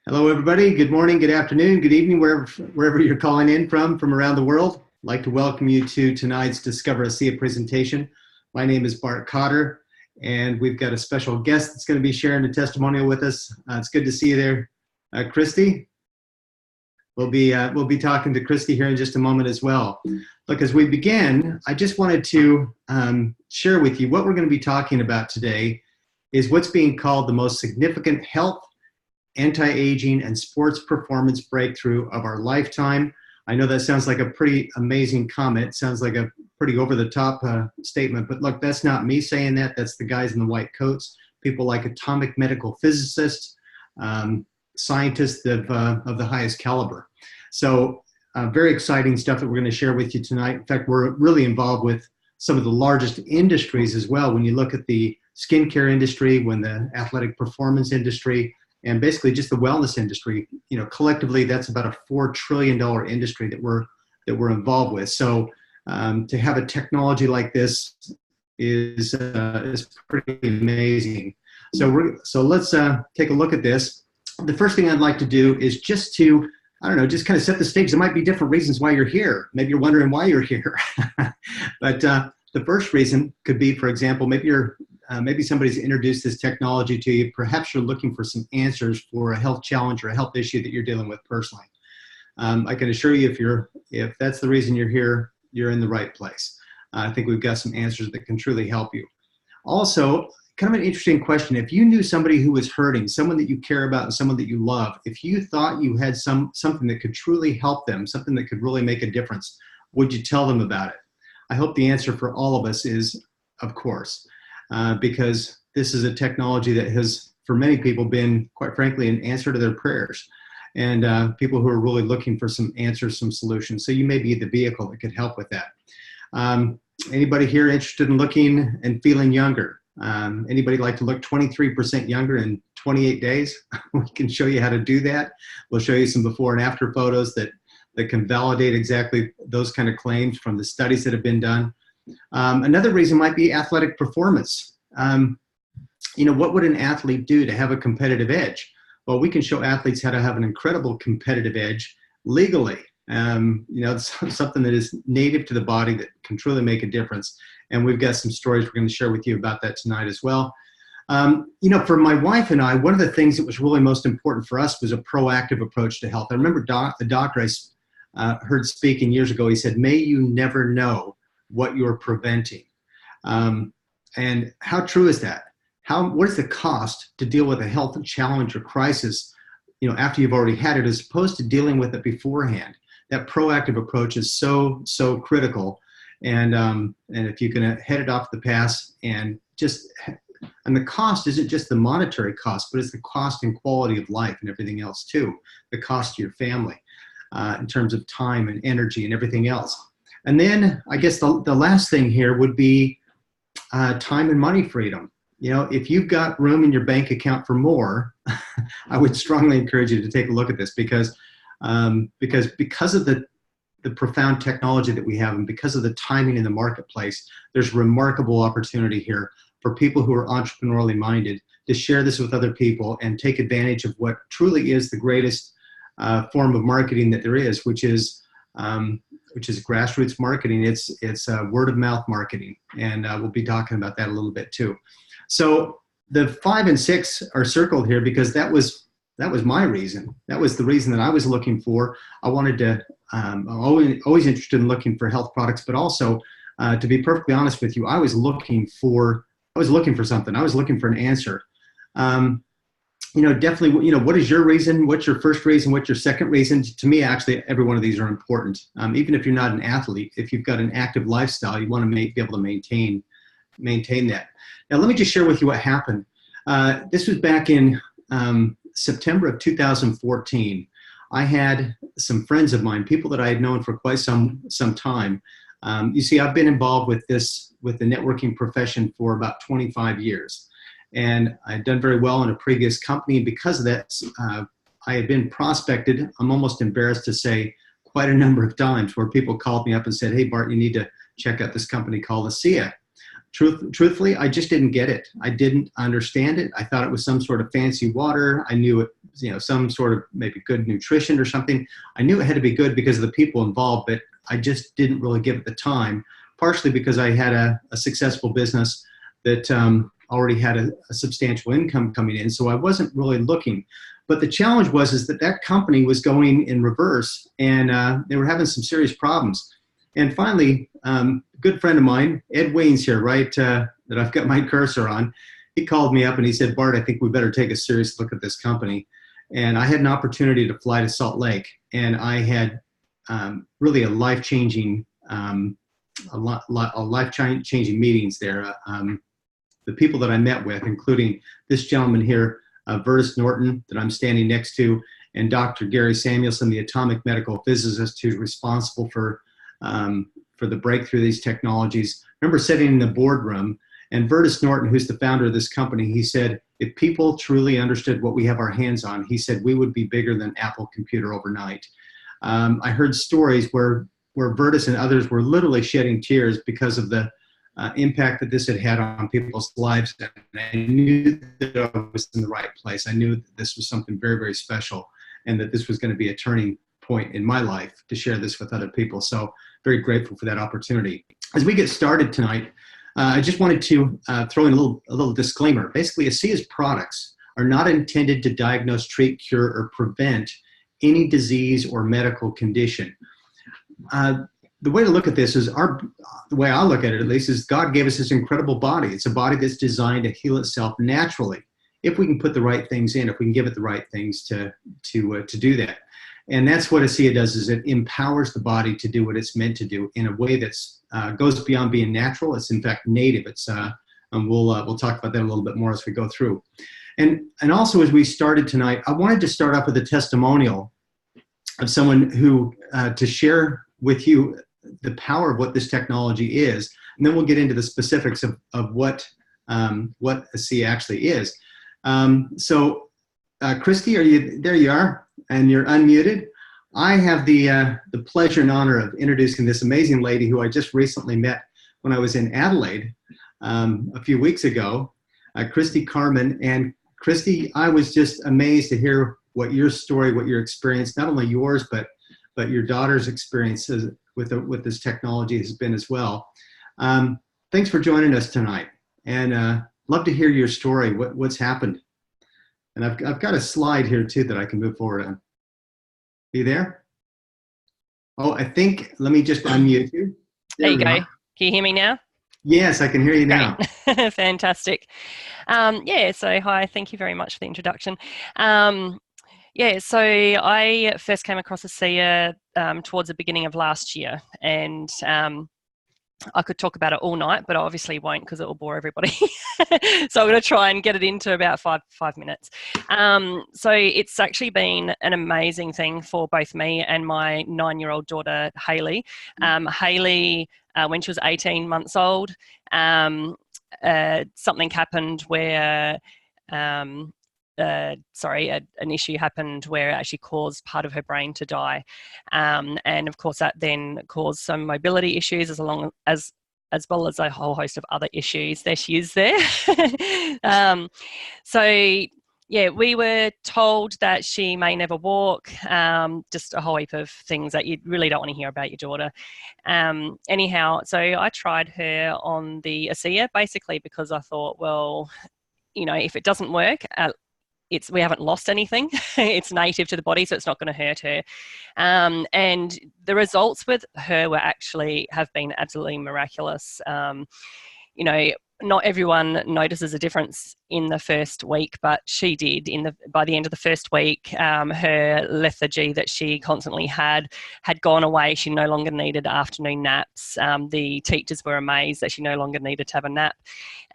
Hello, everybody. Good morning, good afternoon, good evening, wherever you're calling in from around the world. I'd like to welcome you to tonight's Discover ASEA presentation. My name is Bart Kotter, and we've got a special guest that's going to be sharing a testimonial with us. It's good to see you there, Kristie. We'll be talking to Kristie here in just a moment as well. Look, as we begin, I just wanted to share with you what we're going to be talking about today is what's being called the most significant health, anti-aging, and sports performance breakthrough of our lifetime. I know that sounds like a pretty amazing comment. Sounds like a pretty over-the-top statement, but look, that's not me saying that. That's the guys in the white coats, people like atomic medical physicists, scientists of the highest caliber. So very exciting stuff that we're going to share with you tonight. In fact, we're really involved with some of the largest industries as well. When you look at the skincare industry, when the athletic performance industry, and basically just the wellness industry, you know, collectively, that's about a $4 trillion industry that we're involved with. So to have a technology like this is pretty amazing. So let's take a look at this. The first thing I'd like to do is just to, I don't know, just kind of set the stage. There might be different reasons why you're here. Maybe you're wondering why you're here. But the first reason could be, for example, maybe somebody's introduced this technology to you. Perhaps you're looking for some answers for a health challenge or a health issue that you're dealing with personally. I can assure you, if that's the reason you're here, you're in the right place. I think we've got some answers that can truly help you. Also, kind of an interesting question. If you knew somebody who was hurting, someone that you care about and someone that you love, if you thought you had something that could truly help them, something that could really make a difference, would you tell them about it? I hope the answer for all of us is, of course. Because this is a technology that has, for many people, been, quite frankly, an answer to their prayers. And people who are really looking for some answers, some solutions. So you may be the vehicle that could help with that. Anybody here interested in looking and feeling younger? Anybody like to look 23% younger in 28 days? We can show you how to do that. We'll show you some before and after photos that can validate exactly those kind of claims from the studies that have been done. Another reason might be athletic performance. You know, what would an athlete do to have a competitive edge? Well, we can show athletes how to have an incredible competitive edge legally. You know, it's something that is native to the body that can truly make a difference. And we've got some stories we're going to share with you about that tonight as well. You know, for my wife and I, one of the things that was really most important for us was a proactive approach to health. I remember the doctor I heard speaking years ago. He said, "May you never know what you're preventing." And how true is that? What is the cost to deal with a health challenge or crisis, you know, after you've already had it, as opposed to dealing with it beforehand? That proactive approach is so critical. And if you can head it off the pass and the cost isn't just the monetary cost, but it's the cost and quality of life and everything else too. The cost to your family in terms of time and energy and everything else. And then I guess the last thing here would be time and money freedom. You know, if you've got room in your bank account for more, I would strongly encourage you to take a look at this because of the profound technology that we have and because of the timing in the marketplace, there's remarkable opportunity here for people who are entrepreneurially minded to share this with other people and take advantage of what truly is the greatest form of marketing that there is, which is grassroots marketing. It's word of mouth marketing, and we'll be talking about that a little bit too. So the 5 and 6 are circled here because that was my reason. That was the reason that I was looking for. I wanted to. I'm always interested in looking for health products, but also to be perfectly honest with you, I was looking for something. I was looking for an answer. You know, definitely, you know, what is your reason? What's your first reason? What's your second reason? To me, actually, every one of these are important. Even if you're not an athlete, if you've got an active lifestyle, you want to be able to maintain that. Now, let me just share with you what happened. This was back in September of 2014. I had some friends of mine, people that I had known for quite some time. You see, I've been involved with the networking profession for about 25 years. And I'd done very well in a previous company. And because of that, I had been prospected, I'm almost embarrassed to say, quite a number of times where people called me up and said, "Hey, Bart, you need to check out this company called ASEA." Truthfully, I just didn't get it. I didn't understand it. I thought it was some sort of fancy water. I knew it some sort of maybe good nutrition or something. I knew it had to be good because of the people involved, but I just didn't really give it the time, partially because I had a successful business that already had a substantial income coming in. So I wasn't really looking. But the challenge is that company was going in reverse, and they were having some serious problems. And finally, a good friend of mine, Ed Wayne's here, right, that I've got my cursor on, he called me up and he said, Bart, I think we better take a serious look at this company. And I had an opportunity to fly to Salt Lake, and I had really a life-changing meetings there. The people that I met with, including this gentleman here, Vertus Norton, that I'm standing next to, and Dr. Gary Samuelson, the atomic medical physicist who's responsible for the breakthrough of these technologies. I remember sitting in the boardroom, and Vertus Norton, who's the founder of this company, he said, if people truly understood what we have our hands on, he said, we would be bigger than Apple Computer overnight. I heard stories where Vertus and others were literally shedding tears because of the impact that this had had on people's lives. And I knew that I was in the right place. I knew that this was something very, very special, and that this was going to be a turning point in my life to share this with other people. So very grateful for that opportunity. As we get started tonight, I just wanted to throw in a little disclaimer. Basically, ASEA's products are not intended to diagnose, treat, cure, or prevent any disease or medical condition. The way to look at this is the way I look at it, at least, is God gave us this incredible body. It's a body that's designed to heal itself naturally, if we can put the right things in, if we can give it the right things to do that. And that's what ASEA does, is it empowers the body to do what it's meant to do in a way that's goes beyond being natural. It's in fact native. It's and we'll talk about that a little bit more as we go through. And also, as we started tonight, I wanted to start off with a testimonial of someone who to share with you the power of what this technology is, and then we'll get into the specifics of what ASEA actually is. So, Kristie, are you there? You are, and you're unmuted. I have the pleasure and honor of introducing this amazing lady who I just recently met when I was in Adelaide a few weeks ago, Kristie Karmin. And Kristie, I was just amazed to hear what your story, what your experience, not only yours, but your daughter's experiences with this technology has been as well. Thanks for joining us tonight, and love to hear your story. What's happened? And I've got a slide here too that I can move forward on. Are you there? Oh, I think, let me just unmute you. There you go. Can you hear me now? Yes, I can hear you now. Fantastic. So hi, thank you very much for the introduction. So I first came across ASEA towards the beginning of last year, and I could talk about it all night, but I obviously won't because it will bore everybody. So I'm going to try and get it into about five minutes. So it's actually been an amazing thing for both me and my 9-year-old daughter, Hayley. Hayley, when she was 18 months old, something happened where an issue happened where it actually caused part of her brain to die. And of course that then caused some mobility issues as well as a whole host of other issues. There she is there. We were told that she may never walk, just a whole heap of things that you really don't want to hear about your daughter. So I tried her on the ASEA basically because I thought, well, if it doesn't work, we haven't lost anything. It's native to the body, so it's not going to hurt her. And the results with her have been absolutely miraculous. Not everyone notices a difference in the first week, but she did. By the end of the first week, her lethargy that she constantly had gone away. She no longer needed afternoon naps. The teachers were amazed that she no longer needed to have a nap.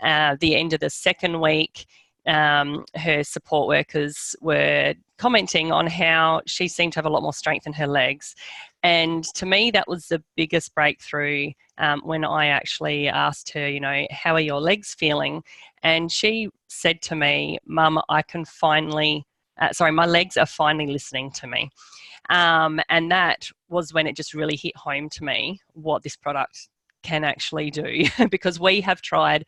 The end of the second week, her support workers were commenting on how she seemed to have a lot more strength in her legs. And to me, that was the biggest breakthrough when I actually asked her, how are your legs feeling? And she said to me, Mum, my legs are finally listening to me. And that was when it just really hit home to me what this product can actually do. Because we have tried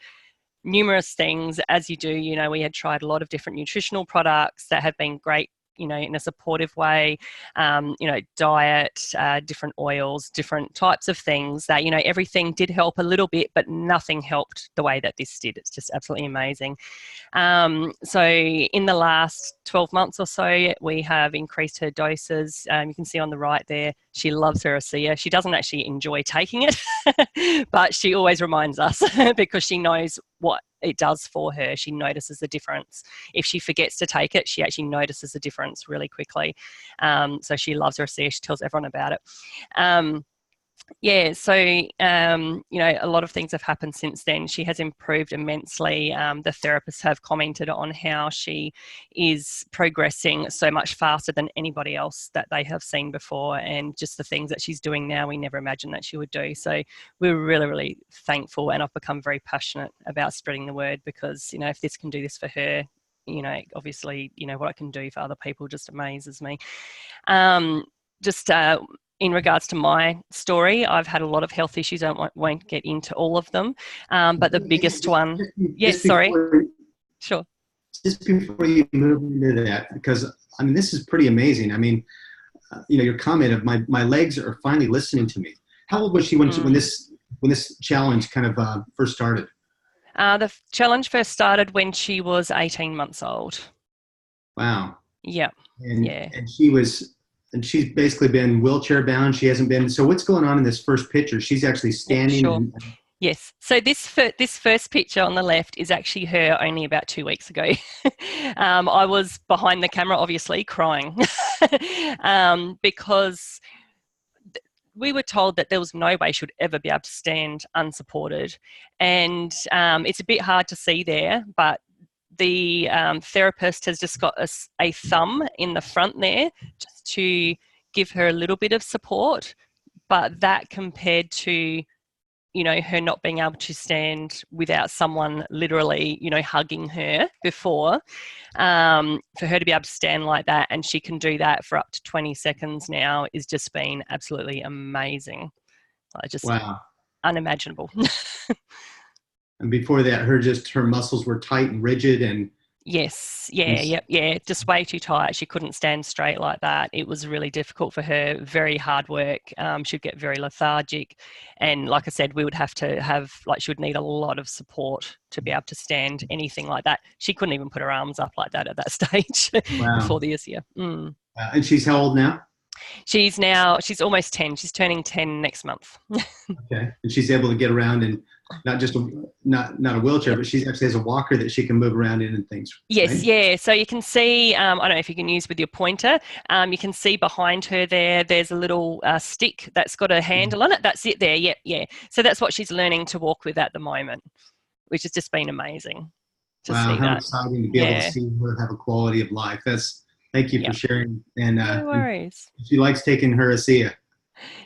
numerous things, as you do. We had tried a lot of different nutritional products that have been great in a supportive way, diet, different oils, different types of things that, everything did help a little bit, but nothing helped the way that this did. It's just absolutely amazing. So in the last 12 months or so, we have increased her doses. You can see on the right there, she loves her ASEA. She doesn't actually enjoy taking it, but she always reminds us because she knows what it does for her. She notices the difference. If she forgets to take it, she actually notices the difference really quickly. So she loves her ASEA. She tells everyone about it. So a lot of things have happened since then. She has improved immensely. The therapists have commented on how she is progressing so much faster than anybody else that they have seen before, and just the things that she's doing now we never imagined that she would do. So we're really, really thankful, and I've become very passionate about spreading the word, because if this can do this for her, obviously what I can do for other people just amazes me. In regards to my story, I've had a lot of health issues. I won't get into all of them, but the biggest one... Yes, sorry. Sure. Just before you move into that, because, this is pretty amazing. Your comment of my legs are finally listening to me. How old was she when this challenge kind of first started? The challenge first started when she was 18 months old. Wow. Yeah. And she's basically been wheelchair bound. She hasn't been. So what's going on in this first picture? She's actually standing. Sure. Yes. So this first picture on the left is actually her only about 2 weeks ago. I was behind the camera, obviously, crying because we were told that there was no way she would ever be able to stand unsupported. And it's a bit hard to see there, but the therapist has just got a thumb in the front there just to give her a little bit of support. But that compared to, her not being able to stand without someone literally, hugging her before, for her to be able to stand like that, and she can do that for up to 20 seconds now, is just been absolutely amazing. Wow. Unimaginable. And before that, her muscles were tight and rigid and... Yes. Yeah. Just way too tight. She couldn't stand straight like that. It was really difficult for her. Very hard work. She'd get very lethargic. And like I said, we would have to she would need a lot of support to be able to stand anything like that. She couldn't even put her arms up like that at that stage. Wow. Before the ASEA. And she's how old now? She's almost 10. She's turning 10 next month. Okay. And she's able to get around, and not just not a wheelchair, but she actually has a walker that she can move around in and things. Yes, right? Yeah. So you can see, I don't know if you can use with your pointer, you can see behind her there's a little stick that's got a handle on it. That's it there. Yeah. So that's what she's learning to walk with at the moment, which has just been amazing to see that. How exciting to be able to see her have a quality of life. Thank you for sharing. And no worries. She likes taking her ASEA.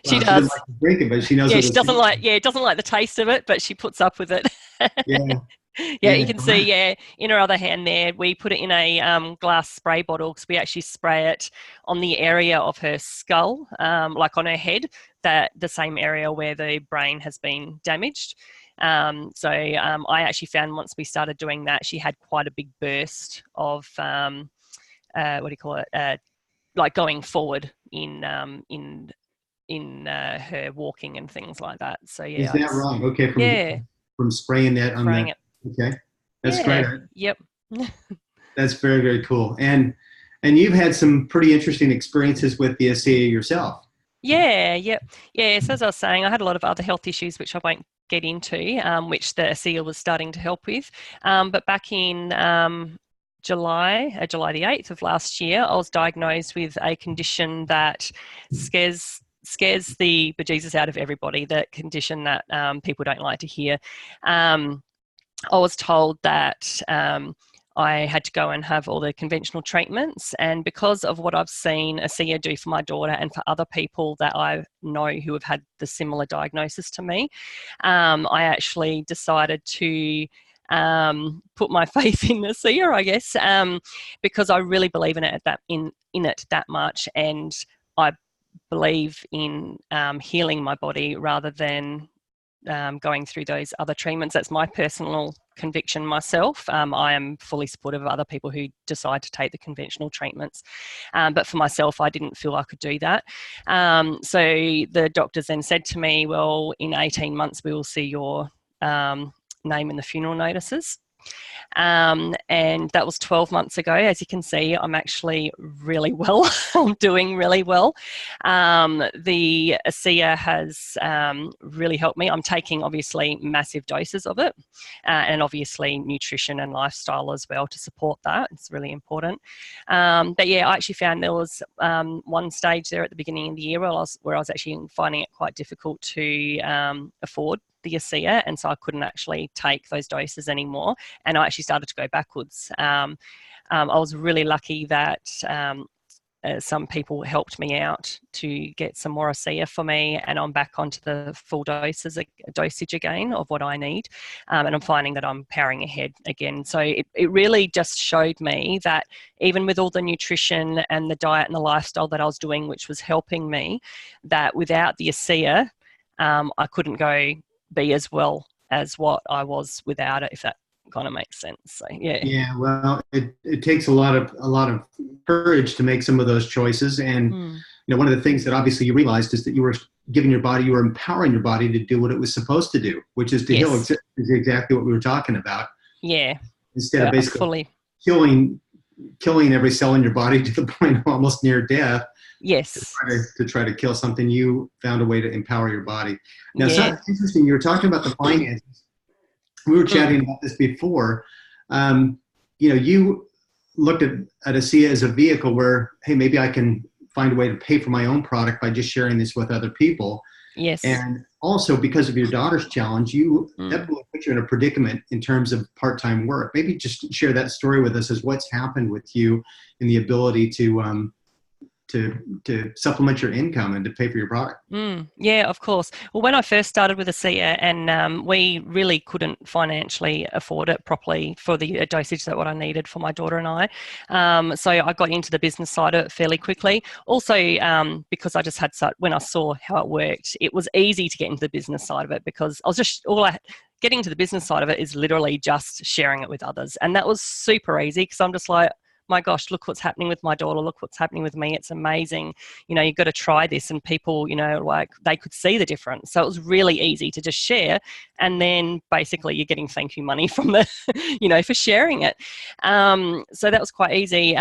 She does. She doesn't like to drink it, but she knows. Yeah, she doesn't like. Yeah, doesn't like the taste of it, but she puts up with it. Yeah, you can see. Yeah, in her other hand there, we put it in a glass spray bottle, because we actually spray it on the area of her skull, like on her head, that the same area where the brain has been damaged. So I actually found once we started doing that, she had quite a big burst of what do you call it? Like going forward in her walking and things like that. So yeah. Is that right? Okay. From spraying that on spraying it. Okay. That's great. Yep. That's very, very cool. And you've had some pretty interesting experiences with the ASEA yourself. Yeah. So as I was saying, I had a lot of other health issues which I won't get into, which the ASEA was starting to help with. But back in July the 8th of last year, I was diagnosed with a condition that scares the bejesus out of everybody, that condition that people don't like to hear. I was told that I had to go and have all the conventional treatments, and because of what I've seen ASEA do for my daughter and for other people that I know who have had the similar diagnosis to me, I actually decided to put my faith in ASEA, I guess, because I really believe in it in it that much, and I believe in healing my body rather than going through those other treatments. That's my personal conviction myself. I am fully supportive of other people who decide to take the conventional treatments. But for myself, I didn't feel I could do that. So the doctors then said to me, well, in 18 months, we will see your name in the funeral notices. And that was 12 months ago. As you can see, I'm actually really well. I'm doing really well. The ASEA has really helped me. I'm taking obviously massive doses of it, and obviously nutrition and lifestyle as well to support that. It's really important. But yeah, I actually found there was one stage there at the beginning of the year where I was actually finding it quite difficult to afford the ASEA, and so I couldn't actually take those doses anymore, and I actually started to go backwards. I was really lucky that some people helped me out to get some more ASEA for me, and I'm back onto the full dosage again of what I need, and I'm finding that I'm powering ahead again. So it really just showed me that even with all the nutrition and the diet and the lifestyle that I was doing, which was helping me, that without the ASEA, I couldn't be as well as what I was without it, if that kind of makes sense. So yeah, well, it takes a lot of courage to make some of those choices. And one of the things that obviously you realized is that you were empowering your body to do what it was supposed to do, which is to heal. Is exactly what we were talking about. Yeah, instead of basically killing every cell in your body to the point of almost near death. Yes. To try to kill something, you found a way to empower your body. Now, it's interesting. You were talking about the finances. We were chatting about this before. You looked at ASEA as a vehicle where, hey, maybe I can find a way to pay for my own product by just sharing this with other people. Yes. And also because of your daughter's challenge, that really put you in a predicament in terms of part-time work. Maybe just share that story with us as what's happened with you in the ability to supplement your income and to pay for your product. Yeah, of course. Well, when I first started with ASEA, and we really couldn't financially afford it properly for the dosage that what I needed for my daughter and I. So I got into the business side of it fairly quickly. Also, because I just had when I saw how it worked, it was easy to get into the business side of it because getting to the business side of it is literally just sharing it with others. And that was super easy because I'm just like, my gosh, look what's happening with my daughter, look what's happening with me, it's amazing. You've got to try this. And people, they could see the difference. So it was really easy to just share. And then basically you're getting thank you money from for sharing it. So that was quite easy.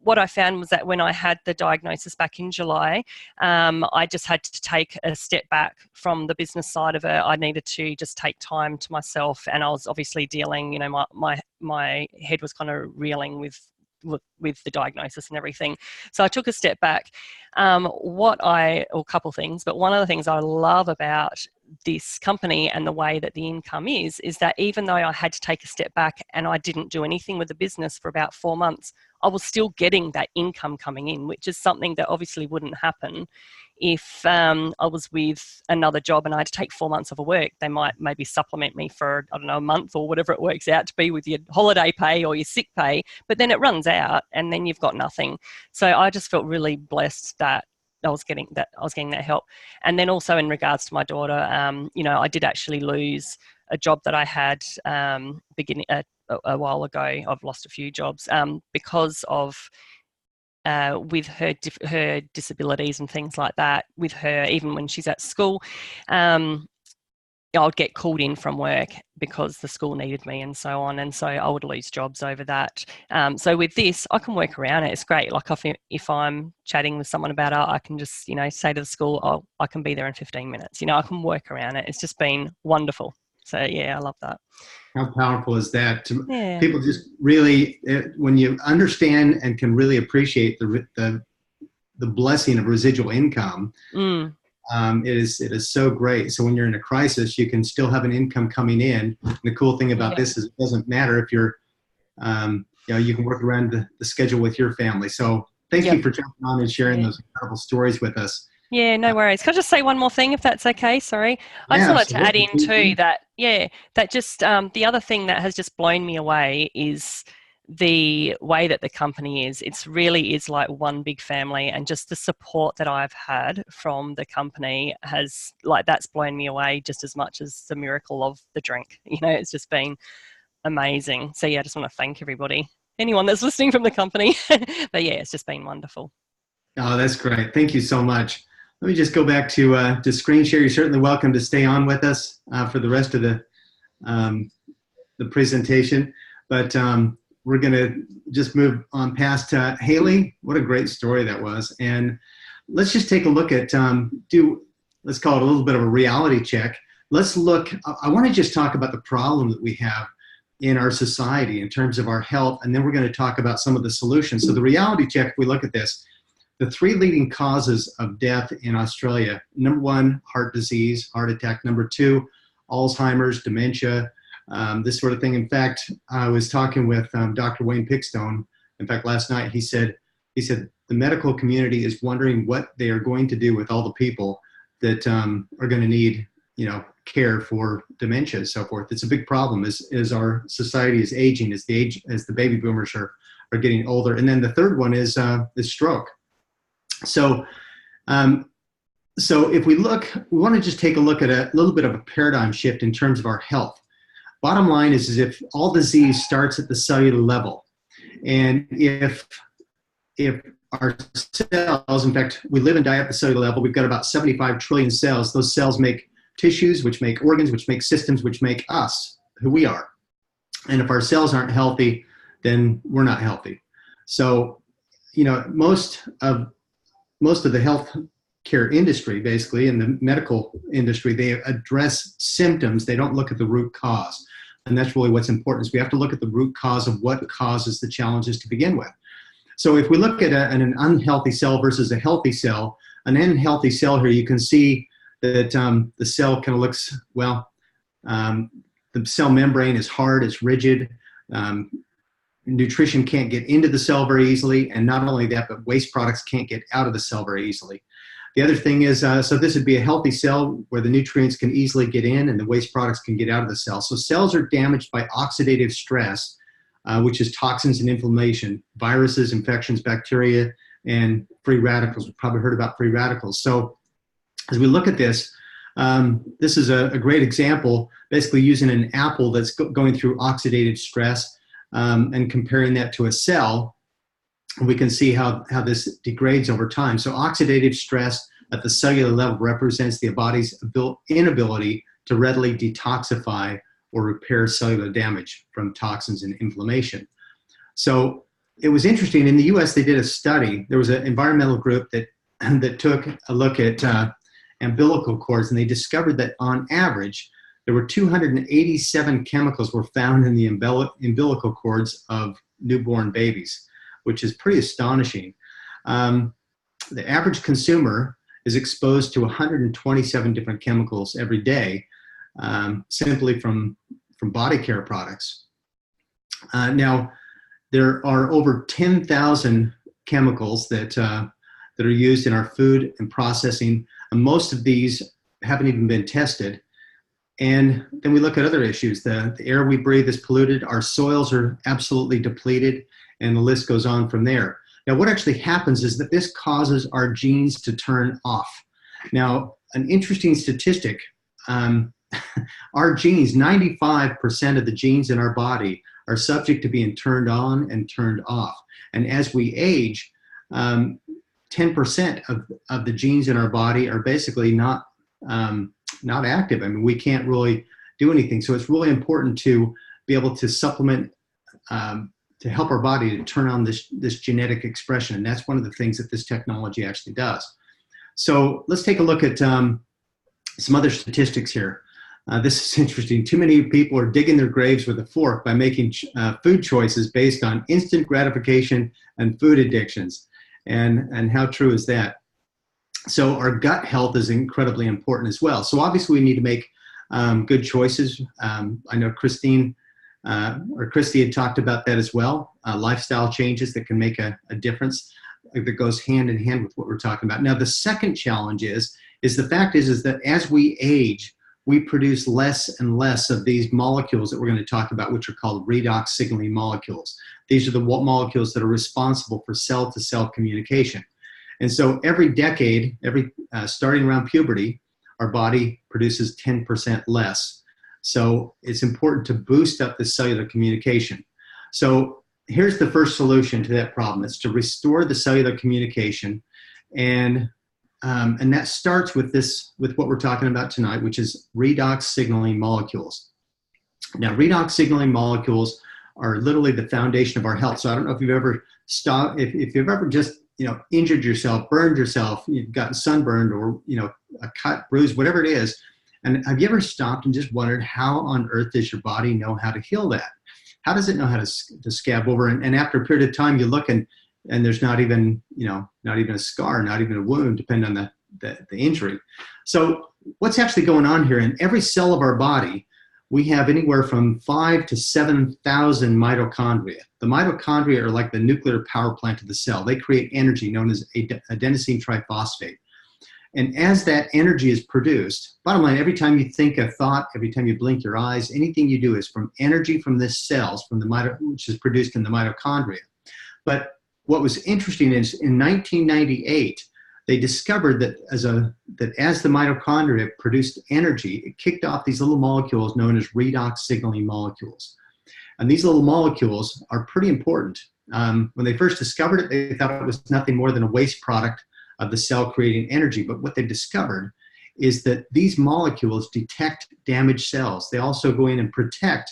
What I found was that when I had the diagnosis back in July, I just had to take a step back from the business side of it. I needed to just take time to myself, and I was obviously dealing, my head was kind of reeling with the diagnosis and everything. So I took a step back. A couple things, but one of the things I love about this company and the way that the income is that even though I had to take a step back and I didn't do anything with the business for about 4 months, I was still getting that income coming in, which is something that obviously wouldn't happen if I was with another job and I had to take 4 months of work. They might maybe supplement me for, I don't know, a month or whatever it works out to be with your holiday pay or your sick pay, but then it runs out and then you've got nothing. So I just felt really blessed that I was getting that help. And then also in regards to my daughter, I did actually lose a job that I had beginning a while ago. I've lost a few jobs because of with her disabilities and things like that. With her, even when she's at school, I would get called in from work because the school needed me and so on. And so I would lose jobs over that. So with this, I can work around it. It's great. Like if I'm chatting with someone about it, I can just, say to the school, oh, I can be there in 15 minutes. I can work around it. It's just been wonderful. So yeah, I love that. How powerful is that? People just really, when you understand and can really appreciate the blessing of residual income, it is so great. So when you're in a crisis, you can still have an income coming in. And the cool thing about this is it doesn't matter if you're, you can work around the schedule with your family. So thank you for jumping on and sharing those incredible stories with us. Yeah, no worries. Can I just say one more thing, if that's okay? Sorry. I just wanted to add in too that just the other thing that has just blown me away is the way that the company is, it's really is like one big family, and just the support that I've had from the company has, like, that's blown me away just as much as the miracle of the drink. You know, it's just been amazing. So yeah, I just want to thank everybody, anyone that's listening from the company. But yeah, it's just been wonderful. Oh, that's great. Thank you so much. Let me just go back to screen share. You're certainly welcome to stay on with us for the rest of the presentation. But we're going to just move on past Hayley. What a great story that was. And let's just take a look at, let's call it a little bit of a reality check. Let's look, I want to just talk about the problem that we have in our society in terms of our health, and then we're going to talk about some of the solutions. So the reality check, if we look at this, the 3 leading causes of death in Australia: number 1, heart disease, heart attack; number 2, Alzheimer's, dementia, this sort of thing. In fact, I was talking with Dr. Wayne Pickstone. In fact, last night he said the medical community is wondering what they are going to do with all the people that are going to need, care for dementia and so forth. It's a big problem as our society is aging, as the baby boomers are getting older. And then the third one is stroke. So if we want to just take a look at a little bit of a paradigm shift in terms of our health. Bottom line is if all disease starts at the cellular level, and if our cells, in fact, we live and die at the cellular level, we've got about 75 trillion cells. Those cells make tissues, which make organs, which make systems, which make us, who we are. And if our cells aren't healthy, then we're not healthy. So, most of the health care industry, basically, in the medical industry, they address symptoms. They don't look at the root cause. And that's really what's important, is we have to look at the root cause of what causes the challenges to begin with. So if we look at an unhealthy cell versus a healthy cell, an unhealthy cell here, you can see that the cell kind of looks, the cell membrane is hard, it's rigid. Nutrition can't get into the cell very easily, and not only that, but waste products can't get out of the cell very easily. The other thing is, so this would be a healthy cell where the nutrients can easily get in and the waste products can get out of the cell. So cells are damaged by oxidative stress, which is toxins and inflammation, viruses, infections, bacteria, and free radicals. We've probably heard about free radicals. So as we look at this, this is a great example, basically using an apple that's going through oxidative stress and comparing that to a cell. We can see how this degrades over time. So oxidative stress at the cellular level represents the body's inability to readily detoxify or repair cellular damage from toxins and inflammation. So it was interesting. In the US, they did a study. There was an environmental group that took a look at umbilical cords, and they discovered that on average, there were 287 chemicals were found in the umbilical cords of newborn babies, which is pretty astonishing. The average consumer is exposed to 127 different chemicals every day, simply from body care products. Now, there are over 10,000 chemicals that are used in our food and processing, and most of these haven't even been tested. And then we look at other issues. The air we breathe is polluted, our soils are absolutely depleted, and the list goes on from there. Now, what actually happens is that this causes our genes to turn off. Now, an interesting statistic, our genes, 95% of the genes in our body are subject to being turned on and turned off. And as we age, 10% of the genes in our body are basically not active. I mean, we can't really do anything. So it's really important to be able to supplement, to help our body to turn on this genetic expression. And that's one of the things that this technology actually does. So let's take a look at some other statistics here. This is interesting. Too many people are digging their graves with a fork by making food choices based on instant gratification and food addictions. And how true is that? So our gut health is incredibly important as well. So obviously we need to make good choices. I know Kristie had talked about that as well. Lifestyle changes that can make a difference, that goes hand in hand with what we're talking about. Now the second challenge is the fact is that as we age, we produce less and less of these molecules that we're going to talk about, which are called redox signaling molecules. These are the molecules that are responsible for cell-to-cell communication. And so every decade, starting around puberty, our body produces 10% less. So it's important to boost up the cellular communication. So here's the first solution to that problem. It's to restore the cellular communication. And that starts with what we're talking about tonight, which is redox signaling molecules. Now, redox signaling molecules are literally the foundation of our health. So I don't know if you've ever stopped, if you've ever just, injured yourself, burned yourself, you've gotten sunburned, or, a cut, bruise, whatever it is. And have you ever stopped and just wondered, how on earth does your body know how to heal that? How does it know how to scab over? And after a period of time, you look and there's not even a scar, not even a wound, depending on the injury. So what's actually going on here? In every cell of our body, we have anywhere from 5,000 to 7,000 mitochondria. The mitochondria are like the nuclear power plant of the cell. They create energy known as adenosine triphosphate. And as that energy is produced, bottom line, every time you think a thought, every time you blink your eyes, anything you do is from energy from the cells, which is produced in the mitochondria. But what was interesting is in 1998, they discovered that as the mitochondria produced energy, it kicked off these little molecules known as redox signaling molecules. And these little molecules are pretty important. When they first discovered it, they thought it was nothing more than a waste product of the cell creating energy. But what they discovered is that these molecules detect damaged cells. They also go in and protect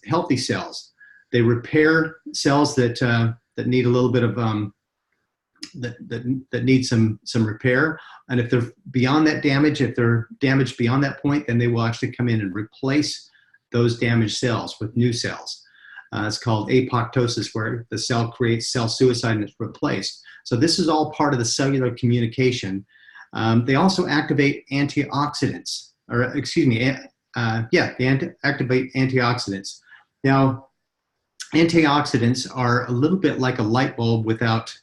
healthy cells. They repair cells that need a little bit of that need some repair. And if they're beyond that damage, if they're damaged beyond that point, then they will actually come in and replace those damaged cells with new cells. It's called apoptosis, where the cell creates cell suicide and it's replaced. So this is all part of the cellular communication. They also activate antioxidants, they activate antioxidants. Now, antioxidants are a little bit like a light bulb without,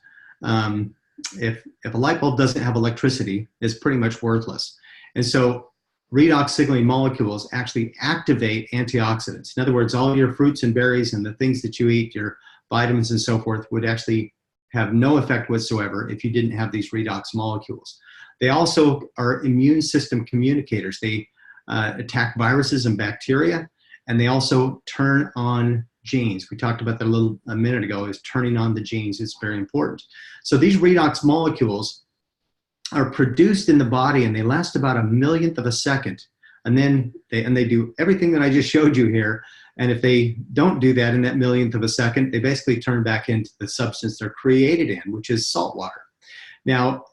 if a light bulb doesn't have electricity, it's pretty much worthless. And so redox signaling molecules actually activate antioxidants. In other words, all your fruits and berries and the things that you eat, your vitamins and so forth, would actually have no effect whatsoever if you didn't have these redox molecules. They also are immune system communicators. They attack viruses and bacteria, and they also turn on genes. We talked about that a minute ago, is turning on the genes. It's very important. So these redox molecules are produced in the body, and they last about 1/1,000,000th of a second. And then they do everything that I just showed you here. And if they don't do that in that 1/1,000,000th of a second, they basically turn back into the substance they're created in, which is salt water. Now,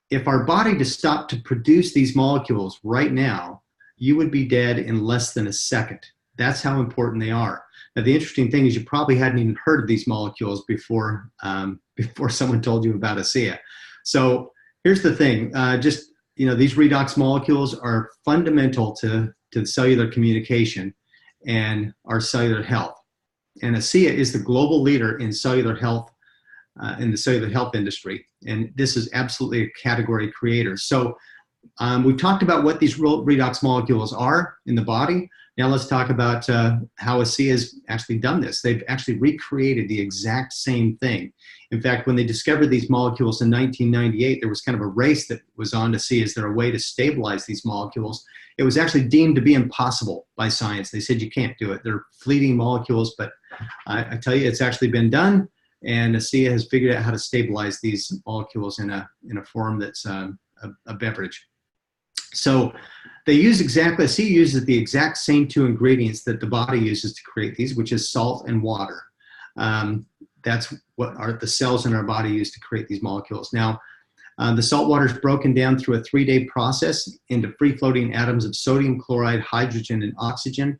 if our body just stopped to produce these molecules right now, you would be dead in less than a second. That's how important they are. Now, the interesting thing is you probably hadn't even heard of these molecules before someone told you about ASEA. So here's the thing. These redox molecules are fundamental to cellular communication and our cellular health. And ASEA is the global leader in cellular health, in the cellular health industry. And this is absolutely a category creator. So we've talked about what these redox molecules are in the body. Now let's talk about how ASEA has actually done this. They've actually recreated the exact same thing. In fact, when they discovered these molecules in 1998, there was kind of a race that was on to see, is there a way to stabilize these molecules? It was actually deemed to be impossible by science. They said you can't do it. They're fleeting molecules, but I tell you, it's actually been done, and ASEA has figured out how to stabilize these molecules in a form that's a beverage. So ASEA uses the exact same two ingredients that the body uses to create these, which is salt and water. That's what the cells in our body use to create these molecules. Now, the salt water is broken down through a 3-day process into free-floating atoms of sodium chloride, hydrogen, and oxygen.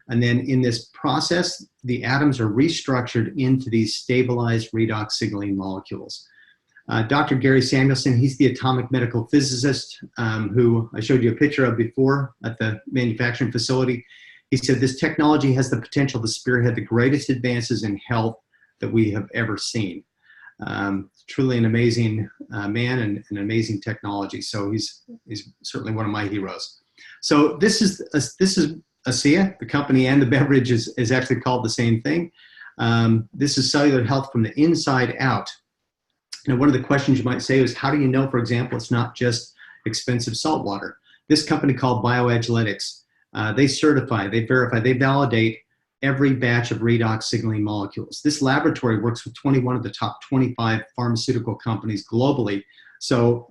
And then in this process, the atoms are restructured into these stabilized redox signaling molecules. Dr. Gary Samuelson, he's the atomic medical physicist who I showed you a picture of before at the manufacturing facility. He said this technology has the potential to spearhead the greatest advances in health that we have ever seen. Truly an amazing man and an amazing technology. So he's certainly one of my heroes. So this is ASEA, the company, and the beverage is actually called the same thing. This is cellular health from the inside out. Now, one of the questions you might say is, how do you know, for example, it's not just expensive salt water? This company called Bioagiletics, they certify, they verify, they validate every batch of redox signaling molecules. This laboratory works with 21 of the top 25 pharmaceutical companies globally. So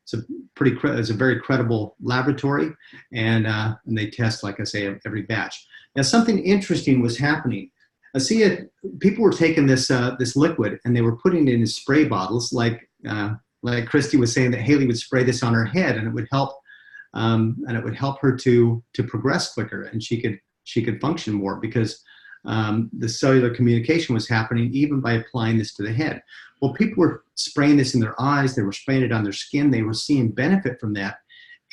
it's a very credible laboratory, and they test, like I say, every batch. Now, something interesting was happening. ASEA, people were taking this liquid and they were putting it in spray bottles, like Kristie was saying that Hayley would spray this on her head, and it would help her to progress quicker, and she could function more, because the cellular communication was happening even by applying this to the head. Well, people were spraying this in their eyes, they were spraying it on their skin, they were seeing benefit from that,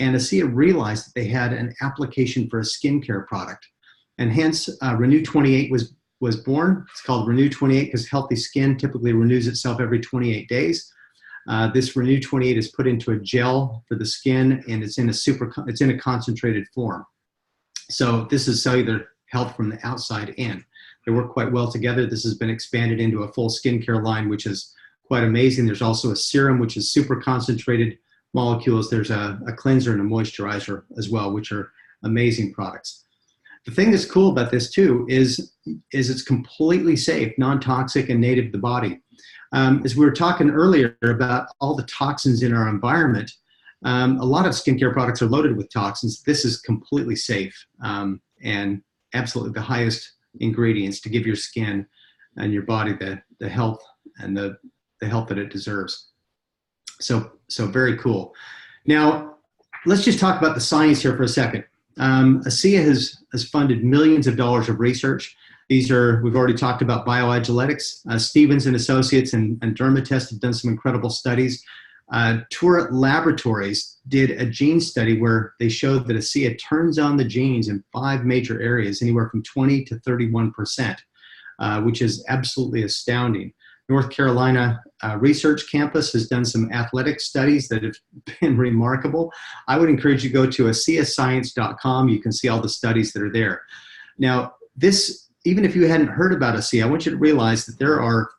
and ASEA realized that they had an application for a skincare product, and hence Renew 28 was born. It's called Renew 28 because healthy skin typically renews itself every 28 days. This Renew 28 is put into a gel for the skin, and it's in a concentrated form. So this is cellular health from the outside in. They work quite well together. This has been expanded into a full skincare line, which is quite amazing. There's also a serum, which is super concentrated molecules. There's a cleanser and a moisturizer as well, which are amazing products. The thing that's cool about this too is it's completely safe, non-toxic, and native to the body. As we were talking earlier about all the toxins in our environment, a lot of skincare products are loaded with toxins. This is completely safe, and absolutely the highest ingredients to give your skin and your body the health and the health that it deserves. So very cool. Now, let's just talk about the science here for a second. ASEA has funded millions of dollars of research. We've already talked about Bioagiletics. Stevens and Associates and Dermatest have done some incredible studies. Tour Laboratories did a gene study where they showed that ASEA turns on the genes in 5 major areas, anywhere from 20 to 31%, which is absolutely astounding. North Carolina Research Campus has done some athletic studies that have been remarkable. I would encourage you to go to ASEAScience.com. You can see all the studies that are there. Now, even if you hadn't heard about ASEA, I want you to realize that there are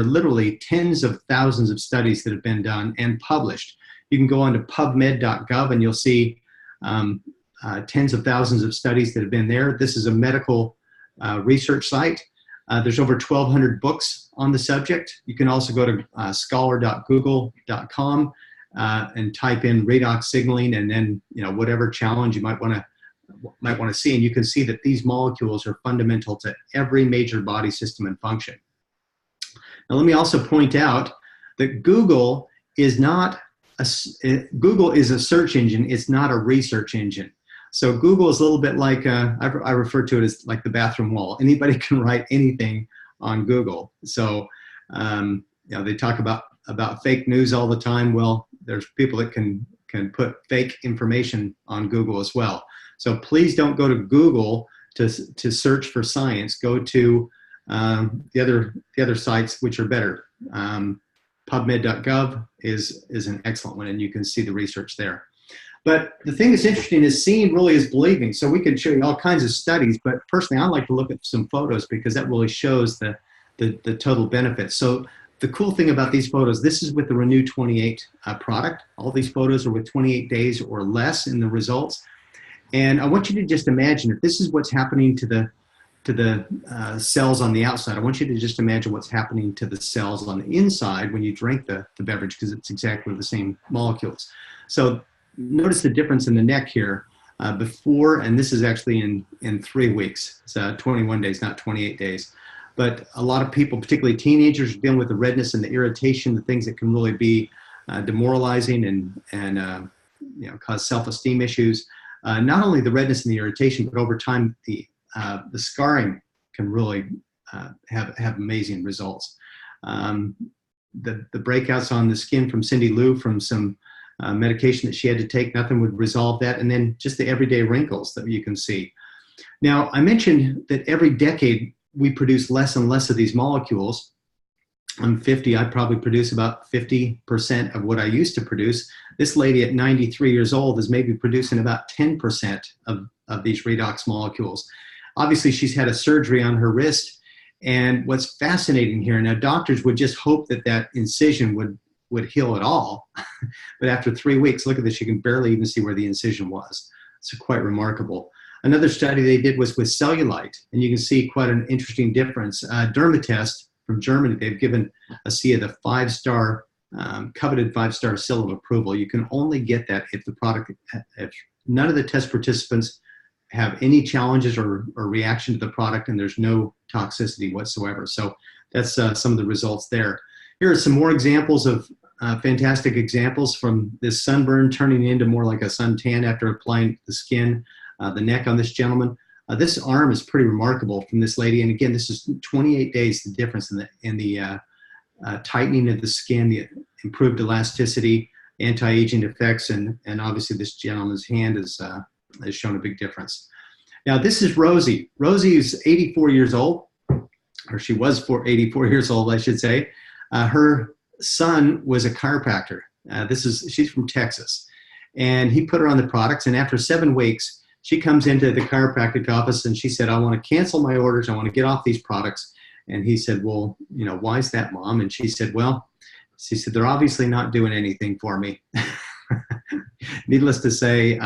literally tens of thousands of studies that have been done and published. You can go on to pubmed.gov and you'll see tens of thousands of studies that have been there. This is a medical research site. There's over 1,200 books on the subject. You can also go to scholar.google.com and type in redox signaling, and then whatever challenge you might want to see, and you can see that these molecules are fundamental to every major body system and function. Now, let me also point out that Google is a search engine. It's not a research engine. So Google is a little bit like, I refer to it as like the bathroom wall. Anybody can write anything on Google. So, they talk about fake news all the time. Well, there's people that can put fake information on Google as well. So please don't go to Google to search for science. Go to the other sites, which are better. PubMed.gov is an excellent one, and you can see the research there. But the thing that's interesting is seeing really is believing. So we can show you all kinds of studies, but personally, I like to look at some photos because that really shows the total benefit. So the cool thing about these photos, this is with the Renew 28 product. All these photos are with 28 days or less in the results. And I want you to just imagine if this is what's happening to the cells on the outside. I want you to just imagine what's happening to the cells on the inside when you drink the beverage, because it's exactly the same molecules. So notice the difference in the neck here before, and this is actually in 3 weeks. It's 21 days, not 28 days. But a lot of people, particularly teenagers, are dealing with the redness and the irritation, the things that can really be demoralizing and cause self-esteem issues. Not only the redness and the irritation, but over time the scarring can really have amazing results. The breakouts on the skin from Cindy Lou from some medication that she had to take, nothing would resolve that. And then just the everyday wrinkles that you can see. Now, I mentioned that every decade we produce less and less of these molecules. I'm 50. I probably produce about 50% of what I used to produce. This lady at 93 years old is maybe producing about 10% of these redox molecules. Obviously, she's had a surgery on her wrist. And what's fascinating here, now doctors would just hope that that incision would heal at all. But after 3 weeks, look at this, you can barely even see where the incision was. It's quite remarkable. Another study they did was with cellulite, and you can see quite an interesting difference. Dermatest from Germany, they've given ASEA the five-star, coveted five-star seal of approval. You can only get that if the product, if none of the test participants have any challenges or reaction to the product, and there's no toxicity whatsoever. So that's some of the results there. Here are some more examples of fantastic examples from this sunburn turning into more like a suntan after applying the skin, the neck on this gentleman. This arm is pretty remarkable from this lady. And again, this is 28 days, the difference in the tightening of the skin, the improved elasticity, anti-aging effects, and obviously this gentleman's hand has shown a big difference. Now this is Rosie. Rosie is 84 years old, or she was 84 years old, I should say. Her son was a chiropractor. She's from Texas, and he put her on the products. And after 7 weeks, she comes into the chiropractic office and she said, "I want to cancel my orders. I want to get off these products." And he said, "Well, why is that, Mom?" And she said, "They're obviously not doing anything for me." Needless to say,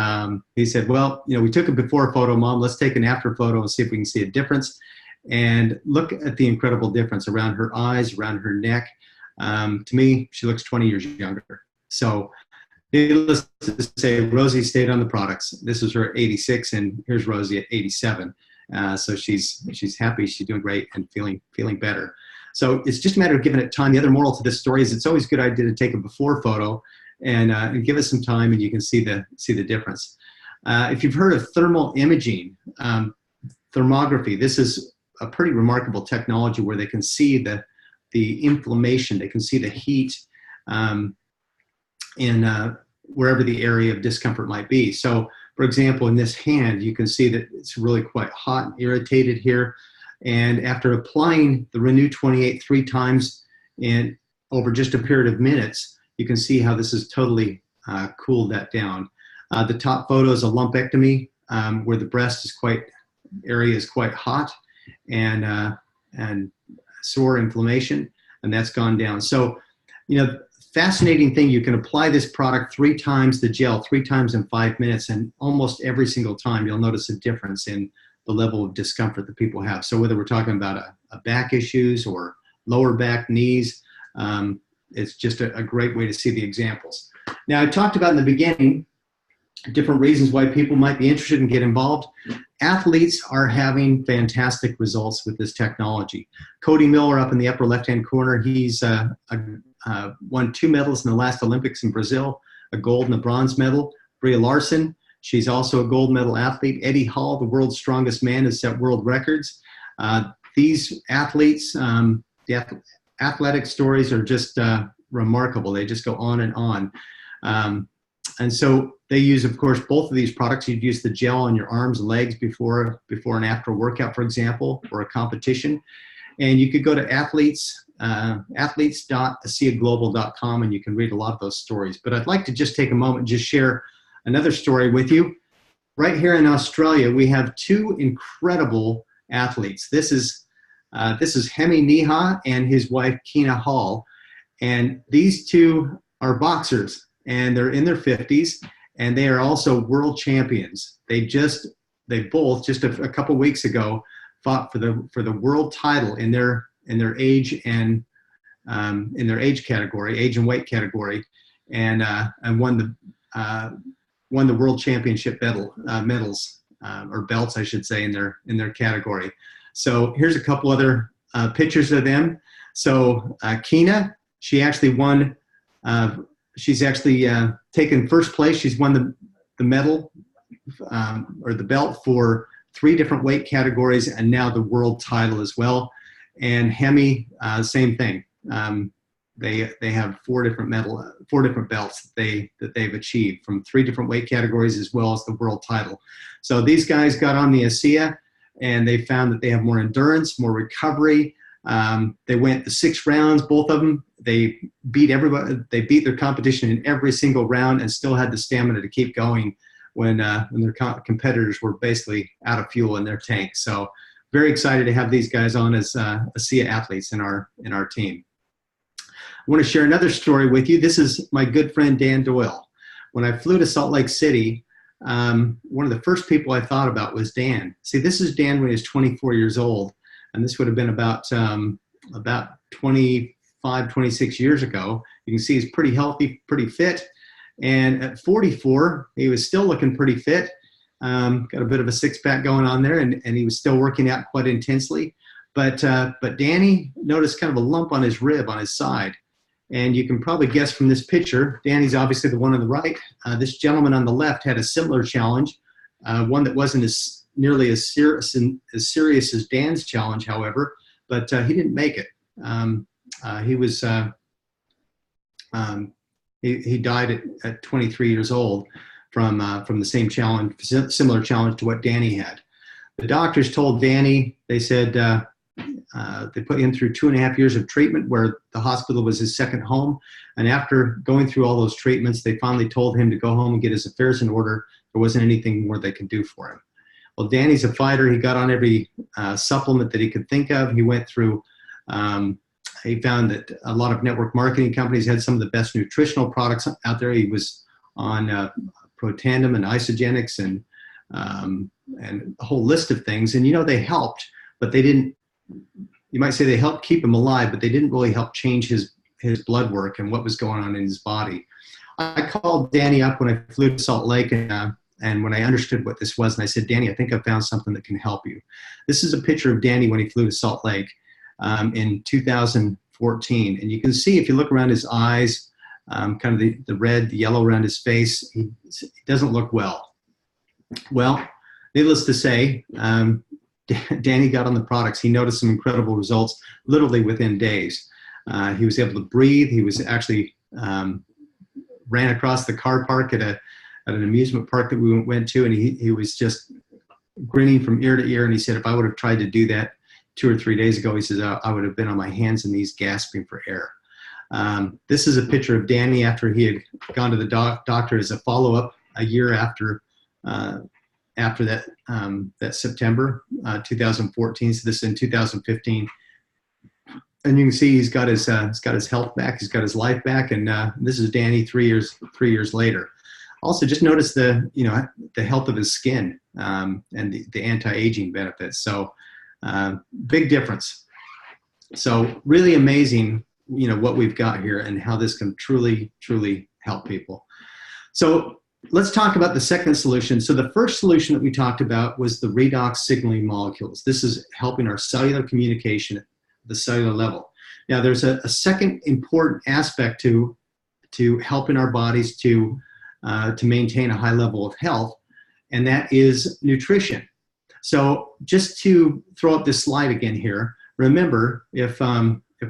he said, "Well, we took a before photo, Mom. Let's take an after photo and see if we can see a difference." And look at the incredible difference around her eyes, around her neck. To me, she looks 20 years younger. So needless to say, Rosie stayed on the products. This is her at 86, and here's Rosie at 87. So she's happy, she's doing great, and feeling better. So it's just a matter of giving it time. The other moral to this story is it's always a good idea to take a before photo and give it some time, and you can see the difference. If you've heard of thermal imaging, thermography, this is a pretty remarkable technology where they can see the inflammation, they can see the heat in wherever the area of discomfort might be. So, for example, in this hand, you can see that it's really quite hot and irritated here. And after applying the Renew 28 3 times over just a period of minutes, you can see how this has totally cooled that down. The top photo is a lumpectomy where the breast area is quite hot and sore inflammation, and that's gone down. So, fascinating thing, you can apply this product 3 times, the gel 3 times in 5 minutes, and almost every single time you'll notice a difference in the level of discomfort that people have. So whether we're talking about a back issues or lower back, knees, it's just a great way to see the examples. Now, I talked about in the beginning different reasons why people might be interested and get involved. Athletes are having fantastic results with this technology. Cody Miller up in the upper left-hand corner, he's won 2 medals in the last Olympics in Brazil, a gold and a bronze medal. Bria Larson, she's also a gold medal athlete. Eddie Hall, the world's strongest man, has set world records. These athletes, the athletic stories are just remarkable. They just go on and on. And so they use, of course, both of these products. You'd use the gel on your arms and legs before and after a workout, for example, or a competition. And you could go to athletes.aseaglobal.com and you can read a lot of those stories. But I'd like to just take a moment and just share another story with you. Right here in Australia, we have 2 incredible athletes. This is Hemi Niha and his wife, Kina Hall. And these 2 are boxers, and they're in their 50s, and they are also world champions. They both just a couple weeks ago fought for the world title in their age and in their age and weight category, and won the world championship medals or belts, I should say, in their category. So here's a couple other pictures of them. So Kina, she actually won. She's actually taken first place. She's won the medal or the belt for 3 different weight categories, and now the world title as well. And Hemi, same thing. They have 4 different belts that they've achieved from 3 different weight categories as well as the world title. So these guys got on the ASEA, and they found that they have more endurance, more recovery. They went the 6 rounds, both of them. They beat everybody. They beat their competition in every single round and still had the stamina to keep going when their competitors were basically out of fuel in their tank. So very excited to have these guys on as ASEA athletes in our team. I want to share another story with you. This is my good friend Dan Doyle. When I flew to Salt Lake City, one of the first people I thought about was Dan. See, this is Dan when he was 24 years old, and this would have been about 25, 26 years ago. You can see he's pretty healthy, pretty fit. And at 44, he was still looking pretty fit. Got a bit of a six-pack going on there, and he was still working out quite intensely. But Danny noticed kind of a lump on his rib on his side. And you can probably guess from this picture, Danny's obviously the one on the right. This gentleman on the left had a similar challenge, one that wasn't nearly as serious as Dan's challenge, however, but he didn't make it. He died at 23 years old from the same challenge, similar challenge to what Danny had. The doctors told Danny, they said they put him through 2.5 years of treatment where the hospital was his second home. And after going through all those treatments, they finally told him to go home and get his affairs in order. There wasn't anything more they could do for him. Well, Danny's a fighter. He got on every supplement that he could think of. He went through he found that a lot of network marketing companies had some of the best nutritional products out there. He was on Protandim and Isogenics and a whole list of things. And, they helped, but they didn't, you might say they helped keep him alive, but they didn't really help change his blood work and what was going on in his body. I called Danny up when I flew to Salt Lake and when I understood what this was, and I said, Danny, I think I found something that can help you. This is a picture of Danny when he flew to Salt Lake in 2014. And you can see, if you look around his eyes, kind of the red, the yellow around his face, he doesn't look well. Well, needless to say, Danny got on the products. He noticed some incredible results literally within days. He was able to breathe. He was actually ran across the car park at an amusement park that we went to, and he was just grinning from ear to ear. And he said, if I would have tried to do that 2 or 3 days ago, he says, I would have been on my hands and knees gasping for air. This is a picture of Danny after he had gone to the doctor as a follow-up a year after that September 2014. So this is in 2015. And you can see he's got his health back, he's got his life back, and this is Danny 3 years later. Also, just notice the health of his skin and the anti-aging benefits. So big difference. So really amazing, what we've got here and how this can truly help people. So let's talk about the second solution. So the first solution that we talked about was the redox signaling molecules. This is helping our cellular communication at the cellular level. Now, there's a second important aspect to helping our bodies to maintain a high level of health, and that is nutrition. So just to throw up this slide again here, remember, if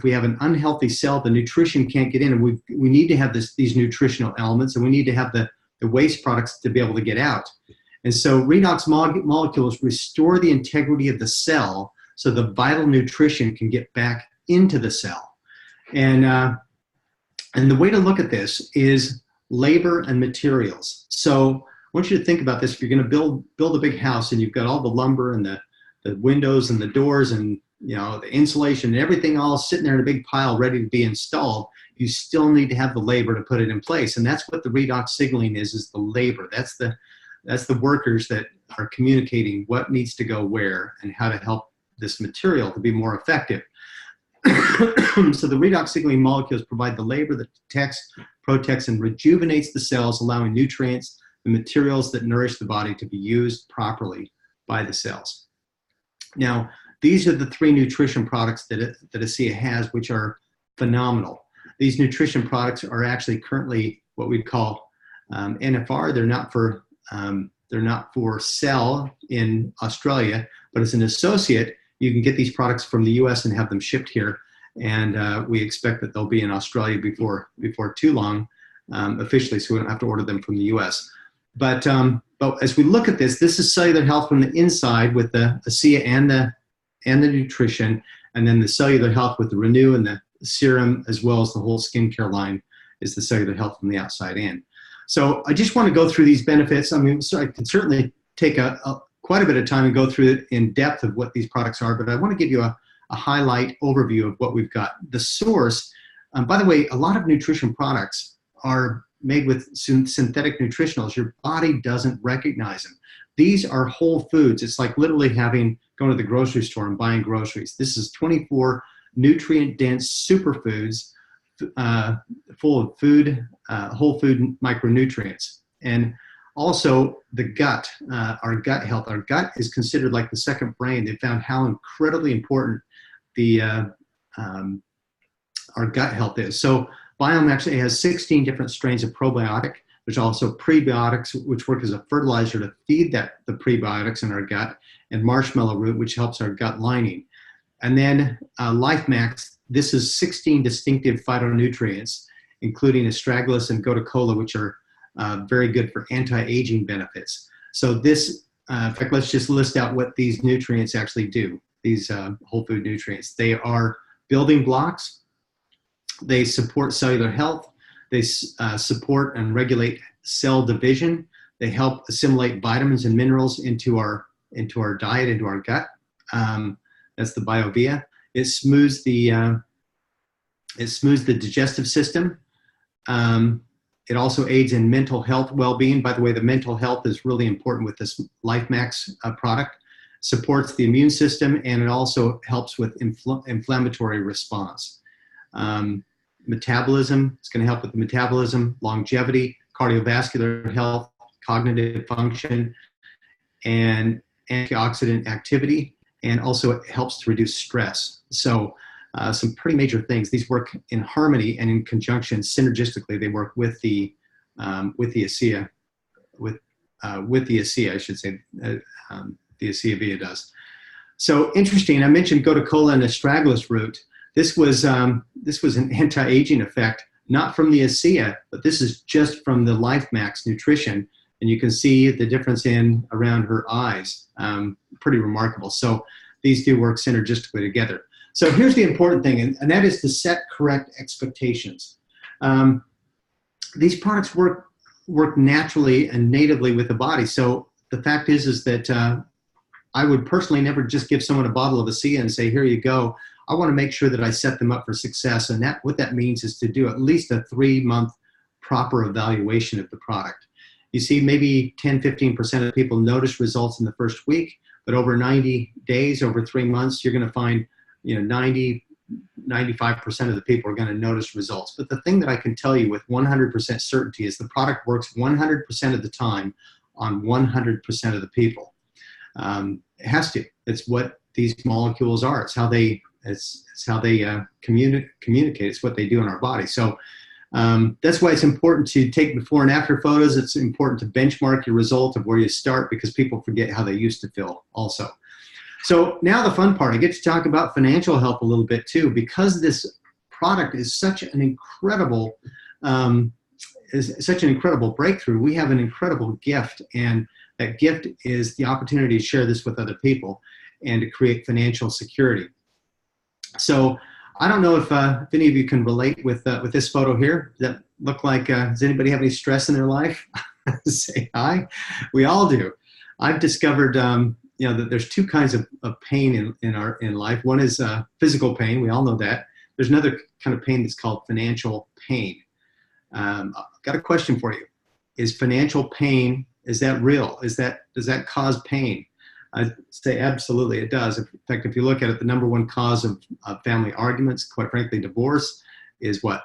we have an unhealthy cell, the nutrition can't get in, and we need to have these nutritional elements, and we need to have the waste products to be able to get out. And so redox molecules restore the integrity of the cell so the vital nutrition can get back into the cell. And the way to look at this is labor and materials. So I want you to think about this. If you're going to build a big house and you've got all the lumber and the windows and the doors and the insulation and everything all sitting there in a big pile ready to be installed, you still need to have the labor to put it in place. And that's what the redox signaling is the labor. That's the workers that are communicating what needs to go where and how to help this material to be more effective. So the redox signaling molecules provide the labor that protects, and rejuvenates the cells, allowing nutrients, the materials that nourish the body, to be used properly by the cells. Now, these are the 3 nutrition products that ASEA has, which are phenomenal. These nutrition products are actually currently what we'd call NFR. They're not for sale in Australia, but as an associate, you can get these products from the U.S. and have them shipped here. And we expect that they'll be in Australia before too long, officially, so we don't have to order them from the U.S. But as we look at this is cellular health from the inside with the ASEA and the nutrition, And then the cellular health with the Renew and the serum, as well as the whole skincare line, is the cellular health from the outside in. So I just want to go through these benefits. I mean, so I can certainly take quite a bit of time and go through it in depth of what these products are, but I want to give you a highlight overview of what we've got. The source, by the way, a lot of nutrition products are made with synthetic nutritionals. Your body doesn't recognize them. These are whole foods. It's like literally going to the grocery store and buying groceries. This is 24 nutrient-dense superfoods full of whole food micronutrients. And also the gut, our gut health. Our gut is considered like the second brain. They found how incredibly important our gut health is. So Biome actually has 16 different strains of probiotic. There's also prebiotics, which work as a fertilizer to feed the prebiotics in our gut, and marshmallow root, which helps our gut lining. And then LifeMax, this is 16 distinctive phytonutrients, including astragalus and gotukola, which are very good for anti-aging benefits. So this, in fact, let's just list out what these nutrients actually do, these whole food nutrients. They are building blocks. They support cellular health. They support and regulate cell division. They help assimilate vitamins and minerals into our diet, into our gut. That's the BioVia. It smooths the digestive system. It also aids in mental health well-being. By the way, the mental health is really important with this LifeMax product. Supports the immune system, and it also helps with inflammatory response. Metabolism, it's going to help with the metabolism, longevity, cardiovascular health, cognitive function, and antioxidant activity, and also it helps to reduce stress. So some pretty major things. These work in harmony and in conjunction, synergistically. They work with the ASEA, with the ASEA, I should say. The ASEA Via does. So interesting. I mentioned gotukola and astragalus root. This was an anti-aging effect, not from the ASEA, but this is just from the LifeMax nutrition, and you can see the difference around her eyes. Pretty remarkable. So these do work synergistically together. So here's the important thing, and that is to set correct expectations. These products work naturally and natively with the body. So the fact is that I would personally never just give someone a bottle of ASEA and say, here you go. I want to make sure that I set them up for success. And what that means is to do at least a 3-month proper evaluation of the product. You see, maybe 10, 15% of people notice results in the first week, but over 90 days, over 3 months, you're going to find 90, 95% of the people are going to notice results. But the thing that I can tell you with 100% certainty is the product works 100% of the time on 100% of the people. It has to. It's what these molecules are. It's how they communicate. It's what they do in our body. So that's why it's important to take before and after photos. It's important to benchmark your result of where you start, because people forget how they used to feel also. So now the fun part, I get to talk about financial health a little bit too, because this product is such an incredible breakthrough. We have an incredible gift, and that gift is the opportunity to share this with other people and to create financial security. So I don't know if any of you can relate with this photo here. Does that look like, does anybody have any stress in their life? Say hi. We all do. I've discovered that there's two kinds of pain in life. One is physical pain. We all know that. There's another kind of pain that's called financial pain. I've got a question for you. Is financial pain, is that real? Does that cause pain? I say absolutely it does. In fact, if you look at it, the number one cause of family arguments, quite frankly, divorce, is what?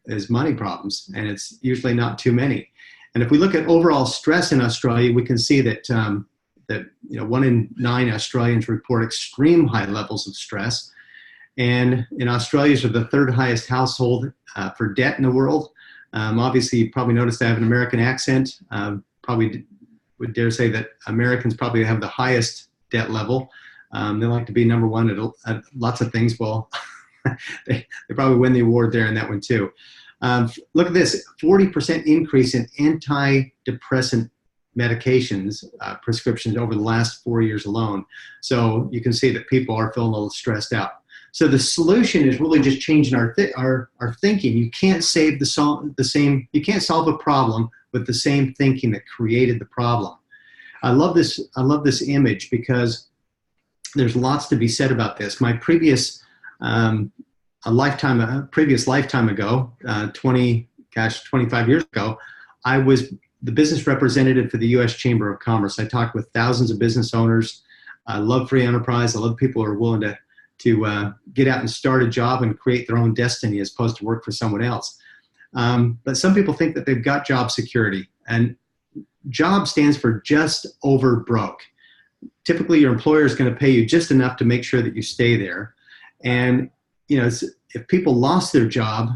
Is money problems, and it's usually not too many. And if we look at overall stress in Australia, we can see that 1 in 9 Australians report extreme high levels of stress. And in Australia, are the 3rd highest household for debt in the world. Obviously, you probably noticed I have an American accent. Probably would dare say that Americans probably have the highest debt level. They like to be number one at lots of things. Well, they probably win the award there in that one too. Look at this, 40% increase in antidepressant medications, prescriptions over the last 4 years alone. So you can see that people are feeling a little stressed out. So the solution is really just changing our thinking. You can't you can't solve a problem with the same thinking that created the problem. I love this image because there's lots to be said about this. My previous lifetime ago, 25 years ago, I was the business representative for the U.S. Chamber of Commerce. I talked with thousands of business owners. I love free enterprise. I love people who are willing to get out and start a job and create their own destiny as opposed to work for someone else. But some people think that they've got job security, and job stands for just over broke. Typically, your employer is going to pay you just enough to make sure that you stay there. And if people lost their job,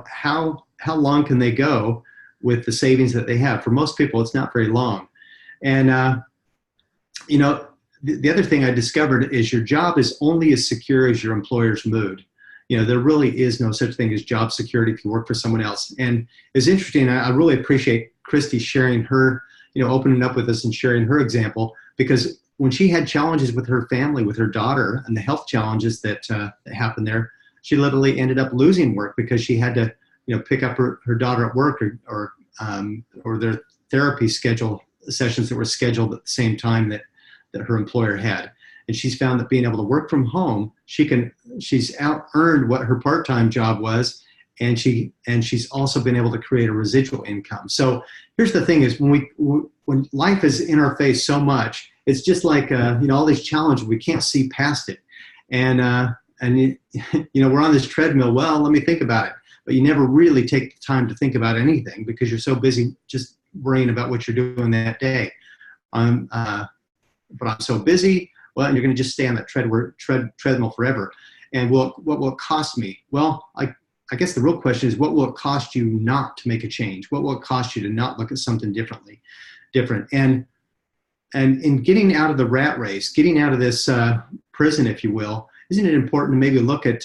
how long can they go with the savings that they have? For most people, it's not very long. And the other thing I discovered is your job is only as secure as your employer's mood. There really is no such thing as job security if you work for someone else. And it's interesting. I really appreciate Kristie sharing her, opening up with us and sharing her example, because when she had challenges with her family, with her daughter, and the health challenges that happened there, she literally ended up losing work because she had to, pick up her daughter at work or their therapy sessions that were scheduled at the same time that her employer had. And she's found that being able to work from home, she's out-earned what her part-time job was, and she's also been able to create a residual income. So here's the thing: is when life is in our face so much, it's just like all these challenges, we can't see past it, and we're on this treadmill. Well, let me think about it, but you never really take the time to think about anything because you're so busy just worrying about what you're doing that day. But I'm so busy. Well, and you're going to just stay on that treadmill forever. And what will it cost me? Well, I guess the real question is, what will it cost you not to make a change? What will it cost you to not look at something different? And in getting out of the rat race, getting out of this prison, if you will, isn't it important to maybe look at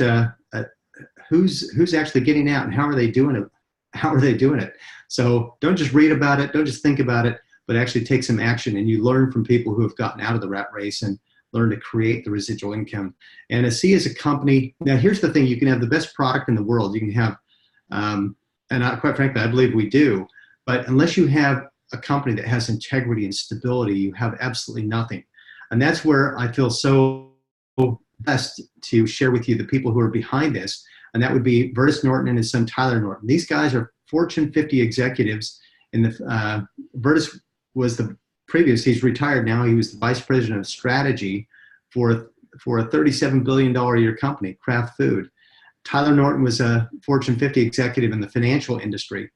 who's actually getting out and how are they doing it? How are they doing it? So don't just read about it, don't just think about it, but actually take some action, and you learn from people who have gotten out of the rat race and learn to create the residual income. And ASEA is a company. Now, here's the thing: you can have the best product in the world. You can have, quite frankly, I believe we do. But unless you have a company that has integrity and stability, you have absolutely nothing. And that's where I feel so blessed to share with you the people who are behind this. And that would be Vertus Norton and his son, Tyler Norton. These guys are Fortune 50 executives. Vertus was he's retired now. He was the vice president of strategy for a $37 billion a year company, Kraft Food. Tyler Norton was a Fortune 50 executive in the financial industry.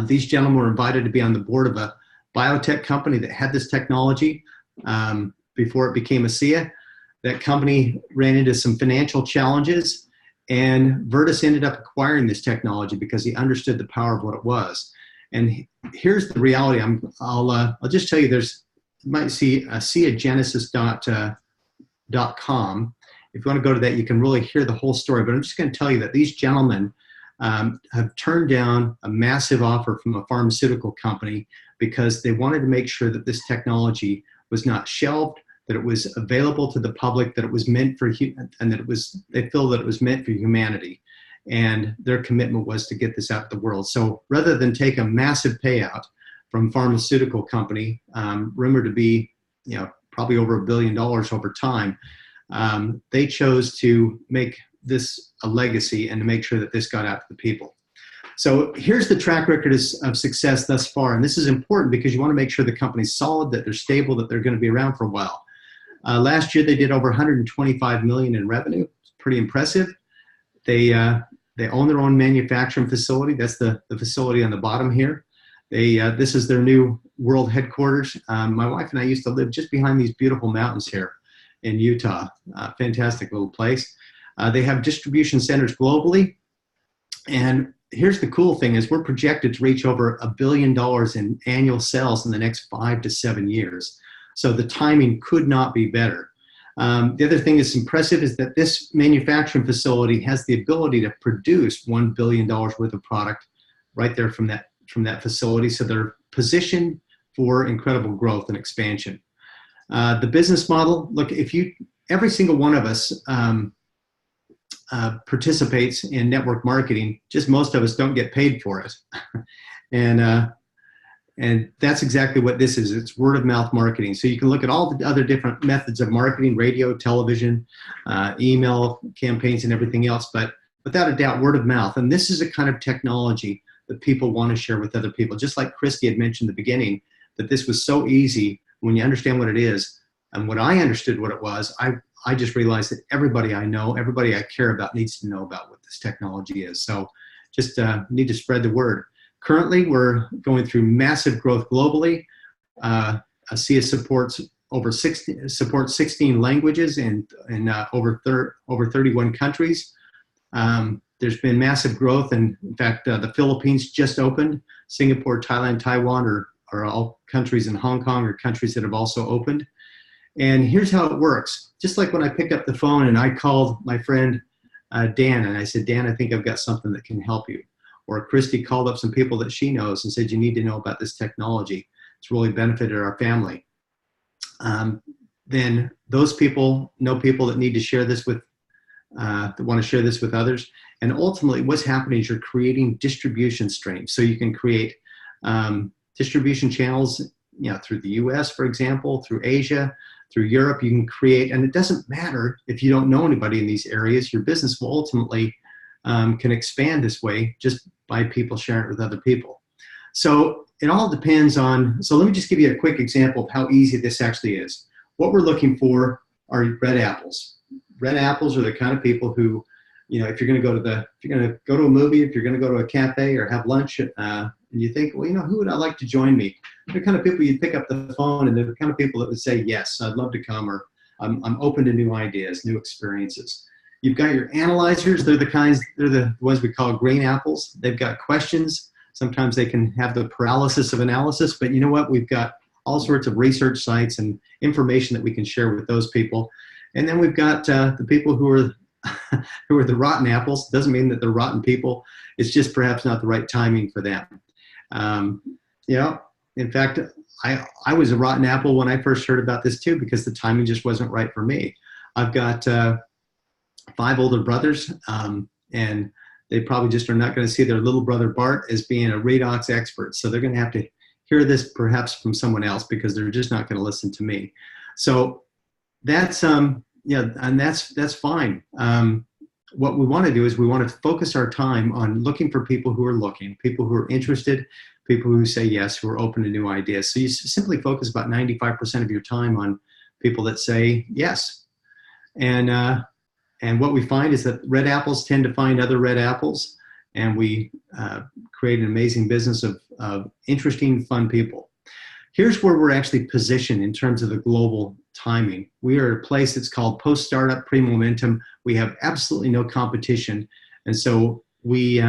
These gentlemen were invited to be on the board of a biotech company that had this technology before it became ASEA. That company ran into some financial challenges, and Vertus ended up acquiring this technology because he understood the power of what it was. And here's the reality. I'll just tell you. You might see ASEAgenesis.com. If you want to go to that, you can really hear the whole story. But I'm just going to tell you that these gentlemen have turned down a massive offer from a pharmaceutical company because they wanted to make sure that this technology was not shelved, that it was available to the public, that it was meant for and that they feel that it was meant for humanity. And their commitment was to get this out to the world. So rather than take a massive payout from pharmaceutical company, rumored to be, probably over $1 billion over time, they chose to make this a legacy and to make sure that this got out to the people. So here's the track record of success thus far. And this is important because you want to make sure the company's solid, that they're stable, that they're going to be around for a while. Last year, they did over $125 million in revenue. It's pretty impressive. They own their own manufacturing facility. That's the facility on the bottom here. This is their new world headquarters. My wife and I used to live just behind these beautiful mountains here in Utah. Fantastic little place. They have distribution centers globally. And here's the cool thing is we're projected to reach over $1 billion in annual sales in the next 5 to 7 years. So the timing could not be better. The other thing that's impressive is that this manufacturing facility has the ability to produce $1 billion worth of product right there from that facility. So they're positioned for incredible growth and expansion. The business model, look, every single one of us participates in network marketing. Just most of us don't get paid for it. And that's exactly what this is. It's word of mouth marketing. So you can look at all the other different methods of marketing, radio, television, email campaigns, and everything else. But without a doubt, word of mouth. And this is a kind of technology that people want to share with other people. Just like Kristie had mentioned at the beginning, that this was so easy when you understand what it is. And when I understood what it was, I just realized that everybody I know, everybody I care about needs to know about what this technology is. So just need to spread the word. Currently, we're going through massive growth globally. ASEA supports 16 languages in over 31 countries. There's been massive growth, and in fact, the Philippines just opened. Singapore, Thailand, Taiwan are all countries, and Hong Kong are countries that have also opened. And here's how it works. Just like when I picked up the phone and I called my friend Dan, and I said, Dan, I think I've got something that can help you. Or Kristie called up some people that she knows and said, you need to know about this technology. It's really benefited our family. Then those people know people that need to share this with, that want to share this with others. And ultimately what's happening is you're creating distribution streams. So you can create distribution channels, through the US, for example, through Asia, through Europe. You can create, and it doesn't matter if you don't know anybody in these areas, your business will ultimately can expand this way just by people sharing it with other people. So it all depends on, so let me just give you a quick example of how easy this actually is. What we're looking for are red apples. Red apples are the kind of people who, if you're going to go to a movie, if you're going to go to a cafe or have lunch, and you think, well, who would I like to join me? They're the kind of people you'd pick up the phone, and they're the kind of people that would say, yes, I'd love to come, or I'm open to new ideas, new experiences. You've got your analyzers. They're the ones we call green apples. They've got questions. Sometimes they can have the paralysis of analysis, but you know what? We've got all sorts of research sites and information that we can share with those people. And then we've got the people who are the rotten apples. Doesn't mean that they're rotten people. It's just perhaps not the right timing for them. In fact, I was a rotten apple when I first heard about this too, because the timing just wasn't right for me. I've got 5 older brothers, and they probably just are not going to see their little brother Bart as being a Redox expert. So they're going to have to hear this perhaps from someone else, because they're just not going to listen to me. So that's, and that's fine. What we want to do is we want to focus our time on looking for people who are looking, people who are interested, people who say yes, who are open to new ideas. So you simply focus about 95% of your time on people that say yes. And what we find is that red apples tend to find other red apples, and we create an amazing business of interesting, fun people. Here's where we're actually positioned in terms of the global timing. We are a place that's called post-startup, pre-momentum. We have absolutely no competition. And so you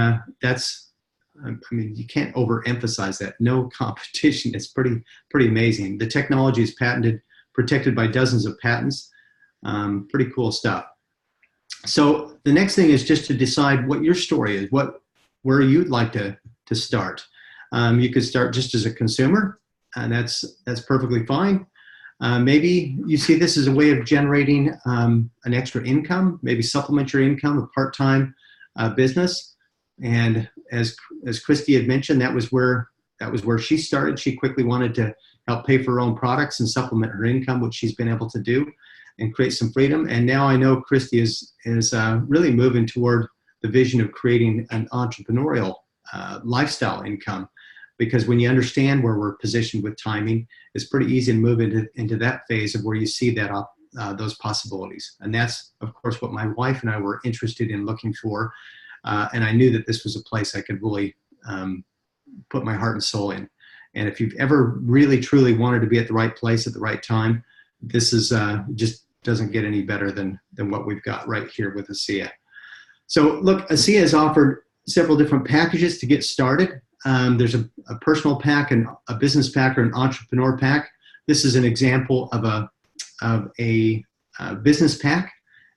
can't overemphasize that. No competition. It's pretty amazing. The technology is patented, protected by dozens of patents. Pretty cool stuff. So the next thing is just to decide what your story is, where you'd like to start. You could start just as a consumer, and that's perfectly fine. Maybe you see this as a way of generating an extra income, maybe supplement your income, a part-time business. And as Kristie had mentioned, that was where she started. She quickly wanted to help pay for her own products and supplement her income, which she's been able to do, and create some freedom. And now I know Kristie is really moving toward the vision of creating an entrepreneurial lifestyle income, because when you understand where we're positioned with timing, it's pretty easy to move into that phase of where you see that those possibilities. And that's, of course, what my wife and I were interested in looking for. And I knew that this was a place I could really put my heart and soul in. And if you've ever really, truly wanted to be at the right place at the right time, this is just doesn't get any better than what we've got right here with ASEA. So look, ASEA has offered several different packages to get started. There's a personal pack, and a business pack, or an entrepreneur pack. This is an example of a business pack.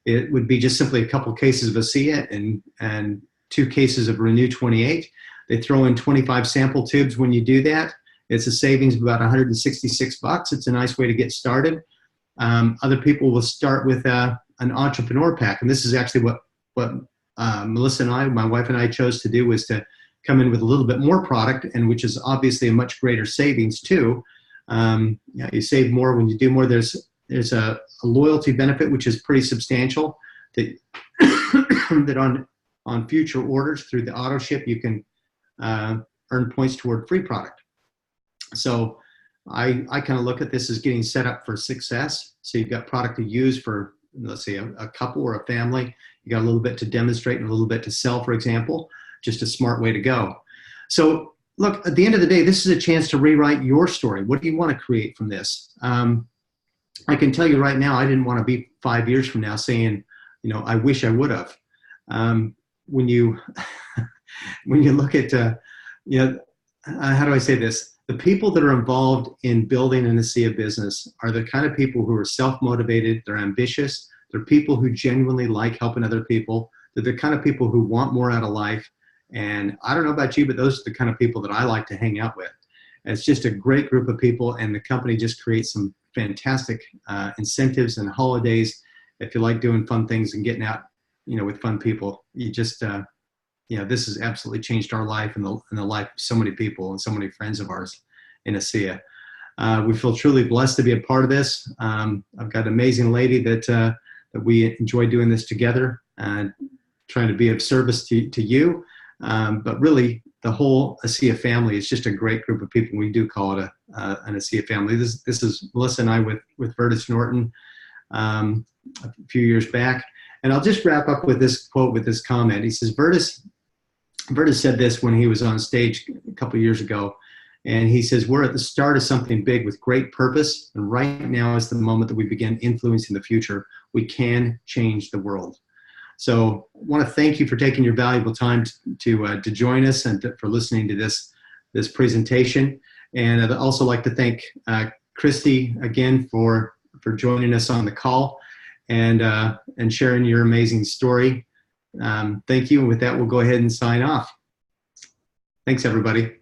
It would be just simply a couple cases of ASEA and 2 cases of Renew 28. They throw in 25 sample tubes when you do that. It's a savings of about $166. It's a nice way to get started. Other people will start with an entrepreneur pack, and this is actually what what Melissa and I, my wife and I, chose to do was to come in with a little bit more product, and which is obviously a much greater savings too. You save more when you do more. There's a loyalty benefit which is pretty substantial. That that on future orders through the auto ship, you can earn points toward free product. So I kind of look at this as getting set up for success. So you've got product to use for, let's say, a couple or a family. You got a little bit to demonstrate and a little bit to sell, for example. Just a smart way to go. So look, at the end of the day, this is a chance to rewrite your story. What do you want to create from this? I can tell you right now, I didn't want to be 5 years from now saying, I wish I would have. When you when you look at, how do I say this? The people that are involved in building an ASEA business are the kind of people who are self-motivated, they're ambitious, they're people who genuinely like helping other people, they're the kind of people who want more out of life. And I don't know about you, but those are the kind of people that I like to hang out with. And it's just a great group of people, and the company just creates some fantastic incentives and holidays. If you like doing fun things and getting out, with fun people, you just, this has absolutely changed our life and the life of so many people and so many friends of ours in ASEA. We feel truly blessed to be a part of this. I've got an amazing lady that we enjoy doing this together, trying to be of service to you. But really, the whole ASEA family is just a great group of people. We do call it an ASEA family. This is Melissa and I with Vertus Norton a few years back. And I'll just wrap up with this quote, with this comment. He says, Vertus said this when he was on stage a couple of years ago. And he says, we're at the start of something big with great purpose. And right now is the moment that we begin influencing the future. We can change the world. So I want to thank you for taking your valuable time to join us and for listening to this presentation. And I'd also like to thank Kristie again for joining us on the call and sharing your amazing story. Thank you. And with that, we'll go ahead and sign off. Thanks, everybody.